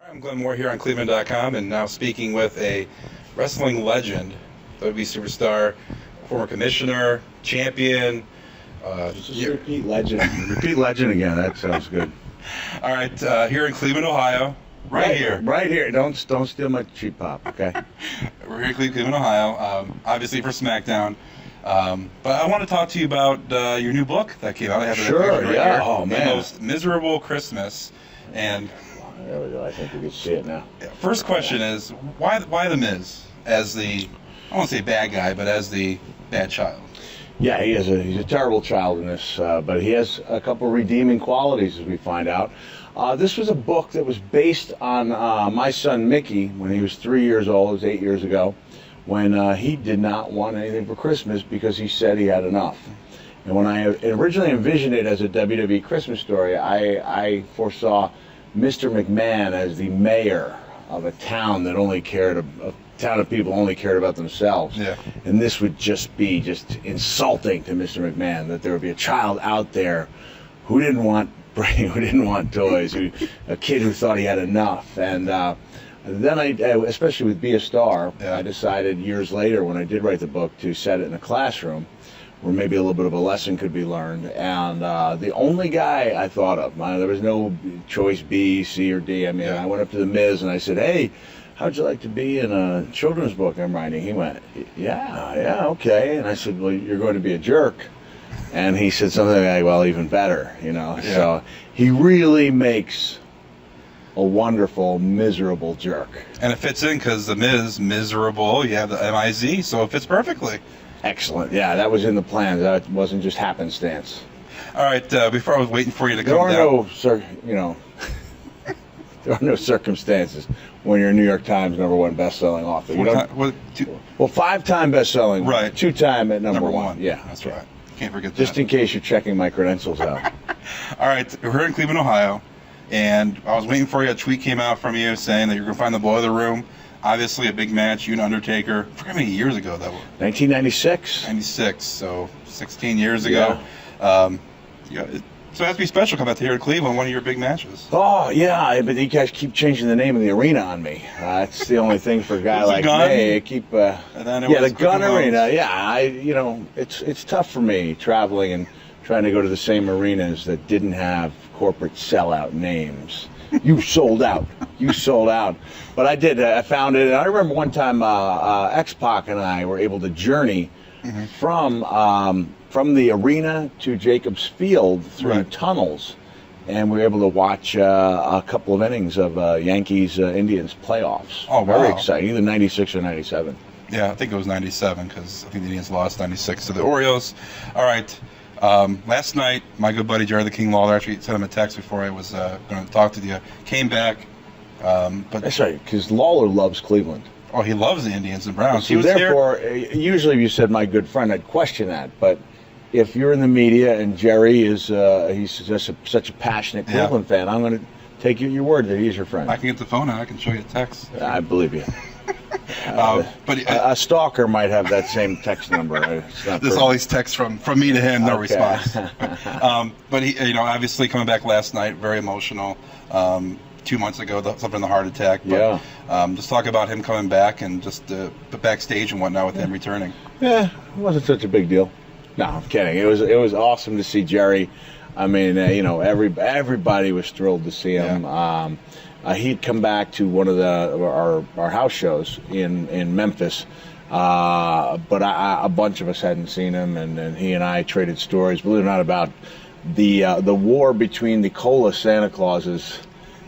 I'm Glenn Moore here on Cleveland.com, and now speaking with a wrestling legend, WWE Superstar, former commissioner, champion. Just repeat legend. Repeat legend again. That sounds good. All right, here in Cleveland, Ohio, right here. Right here. Don't steal my cheap pop, okay? We're here in Cleveland, Ohio, obviously for SmackDown. But I want to talk to you about your new book that came out. I have it Sure, right yeah. here. Oh, man. The Most Miserable Christmas. And There we go. I think we can see it now. first question is, why The Miz as the, I won't say bad guy, but as the bad child? Yeah, he's a terrible child in this, but he has a couple redeeming qualities, as we find out. This was a book that was based on my son Mickey when he was 3 years old. It was 8 years ago, when he did not want anything for Christmas because he said he had enough. And when I originally envisioned it as a WWE Christmas story, I foresaw Mr. McMahon as the mayor of a town that only cared, a town of people only cared about themselves. Yeah. And this would just be insulting to Mr. McMahon, that there would be a child out there who didn't want toys, a kid who thought he had enough. And then especially with Be a Star, yeah. I decided years later when I did write the book to set it in a classroom where maybe a little bit of a lesson could be learned. And the only guy I thought of, there was no choice B, C, or D. I mean, yeah. I went up to the Miz and I said, "Hey, how'd you like to be in a children's book I'm writing?" He went, yeah, okay. And I said, "Well, you're going to be a jerk." And he said something like, "Well, even better, you know." Yeah. So he really makes a wonderful, miserable jerk. And it fits in because The Miz, miserable, you have the M-I-Z, so it fits perfectly. Excellent. Yeah, that was in the plans. That wasn't just happenstance. All right, before I was waiting for you to There come are down. there are no circumstances when you're a New York Times #1 best-selling author. You don't, Well, 5-time best-selling, Right. 2-time at number #1. one. Yeah, That's right. Can't forget Just that. in case you're checking my credentials out. All right, we're in Cleveland, Ohio, and I was waiting for you. A tweet came out from you saying that you're going to find the Boiler Room. Obviously, a big match, you and Undertaker. I forget how many years ago that was. 1996. 96, so 16 years ago. So it has to be special coming out here in Cleveland, one of your big matches. Oh, yeah, but you guys keep changing the name of the arena on me. That's the only thing for a guy like me. I keep, And then it yeah, was the Gun Quicken Arena. Loans. Yeah, it's tough for me traveling and trying to go to the same arenas that didn't have corporate sellout names. You sold out. You sold out. But I did. I found it. And I remember one time X-Pac and I were able to journey from the arena to Jacobs Field through tunnels, and we were able to watch a couple of innings of Yankees-Indians playoffs. Oh, wow. Very exciting, either 96 or 97. Yeah, I think it was 97 because I think the Indians lost 96 to the Orioles. All right. Last night, my good buddy Jerry the King Lawler, actually sent him a text before I was going to talk to you, came back. But That's right, because Lawler loves Cleveland. Oh, he loves the Indians and Browns. So He was therefore, usually if you said my good friend, I'd question that. But if you're in the media and Jerry is he's just such a passionate Cleveland fan, I'm going to take you at your word that he's your friend. here. I can get the phone and I can show you a text. I believe you. But A stalker might have that same text number. It's not there's all these texts from me to him, no Okay. response. But he, obviously coming back last night, very emotional. 2 months ago, suffering the heart attack. But, just talk about him coming back and just the backstage and whatnot with him returning. Yeah, it wasn't such a big deal. No, I'm kidding. It was awesome to see Jerry. I mean, everybody was thrilled to see him. Yeah. He'd come back to one of our house shows in Memphis, but a bunch of us hadn't seen him, and he and I traded stories, believe it or not, about the war between the Cola Santa Clauses.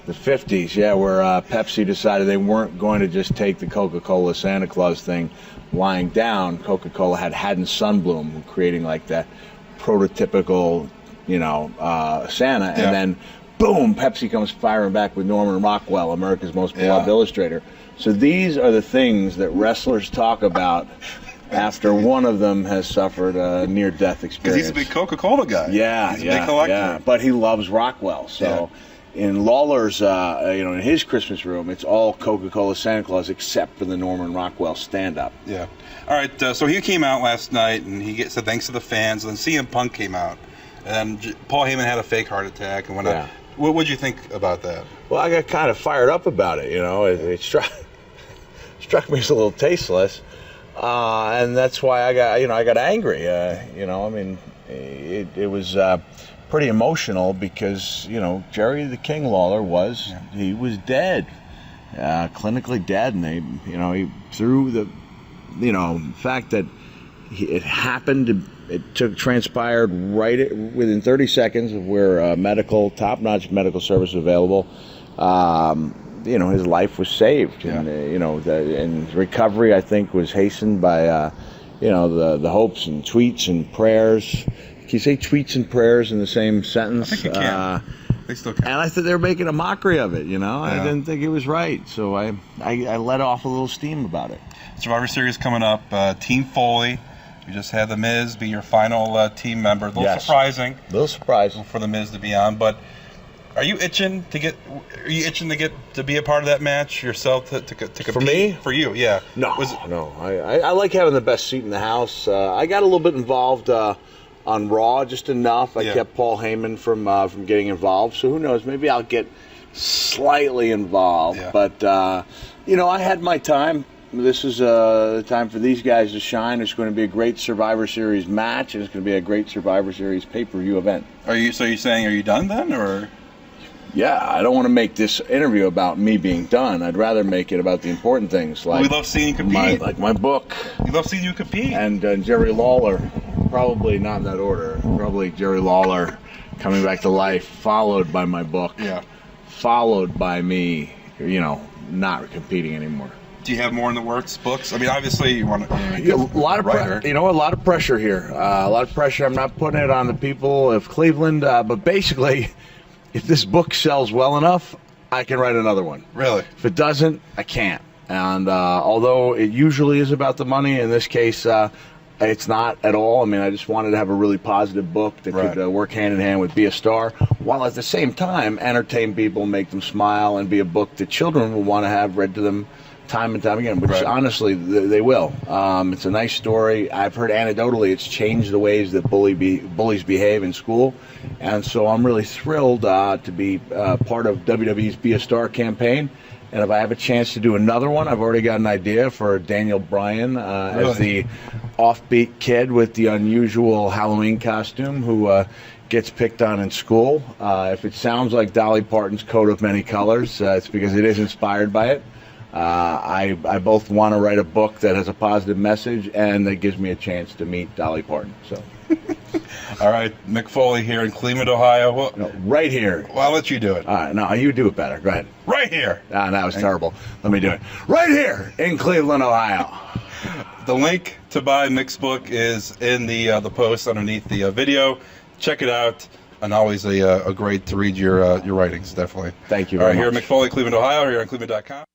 The 50s, where Pepsi decided they weren't going to just take the Coca-Cola Santa Claus thing lying down. Coca-Cola had Hadden Sunbloom, creating like that prototypical, Santa, and then boom, Pepsi comes firing back with Norman Rockwell, America's most beloved illustrator. So these are the things that wrestlers talk about after one of them has suffered a near-death experience. Because he's a big Coca-Cola guy. He's a big collector. But he loves Rockwell, so... In Lawler's, in his Christmas room, it's all Coca-Cola Santa Claus except for the Norman Rockwell stand-up. Yeah. All right, so he came out last night, and he said thanks to the fans, and then CM Punk came out. And Paul Heyman had a fake heart attack and whatnot. What would you think about that? Well, I got kind of fired up about it. It struck me as a little tasteless, and that's why I got angry. It was pretty emotional because Jerry the King Lawler was dead, clinically dead, and he through the fact that it happened. It transpired within 30 seconds of where top-notch medical service available. His life was saved, and and recovery, I think, was hastened by the hopes and tweets and prayers. Can you say tweets and prayers in the same sentence? I think you can. They still can. And I thought they were making a mockery of it. I didn't think it was right, so I let off a little steam about it. Survivor Series coming up. Team Foley. You just had The Miz be your final team member. A little surprising. A little surprising for The Miz to be on, but are you itching to get to be a part of that match yourself to compete? For me? For you, yeah. No. I like having the best seat in the house. I got a little bit involved on Raw, just enough. I kept Paul Heyman from getting involved. So who knows? Maybe I'll get slightly involved. Yeah. But I had my time. This is the time for these guys to shine. There's going to be a great Survivor Series match, and it's going to be a great Survivor Series pay-per-view event. Are you saying, are you done then, or? Yeah, I don't want to make this interview about me being done. I'd rather make it about the important things, like we love seeing you compete. Like my book. We love seeing you compete. And Jerry Lawler, probably not in that order. Probably Jerry Lawler coming back to life, followed by my book. Yeah. Followed by me, not competing anymore. Do you have more in the works, books? I mean, obviously you want to. A lot of pressure here. A lot of pressure. I'm not putting it on the people of Cleveland, but basically, if this book sells well enough, I can write another one. Really? If it doesn't, I can't. And although it usually is about the money, in this case, it's not at all. I mean, I just wanted to have a really positive book that could work hand in hand with Be a Star, while at the same time entertain people, make them smile, and be a book that children will want to have read to them time and time again, which honestly they will. It's a nice story. I've heard anecdotally it's changed the ways that bullies behave in school, and so I'm really thrilled to be part of WWE's Be a Star campaign. And if I have a chance to do another one, I've already got an idea for Daniel Bryan as the offbeat kid with the unusual Halloween costume who gets picked on in school. If it sounds like Dolly Parton's Coat of Many Colors, it's because it is inspired by it. I both want to write a book that has a positive message and that gives me a chance to meet Dolly Parton. So, all right, Mick Foley here in Cleveland, Ohio. Well, no, right here. Well, I'll let you do it. All right, no, you do it better. Go ahead. Right here. That was terrible. Let me do it. Right here in Cleveland, Ohio. The link to buy Mick's book is in the post underneath the video. Check it out. And always a great to read your writings, definitely. Thank you very much. All right, here at Mick Foley, Cleveland, Ohio, here on Cleveland.com.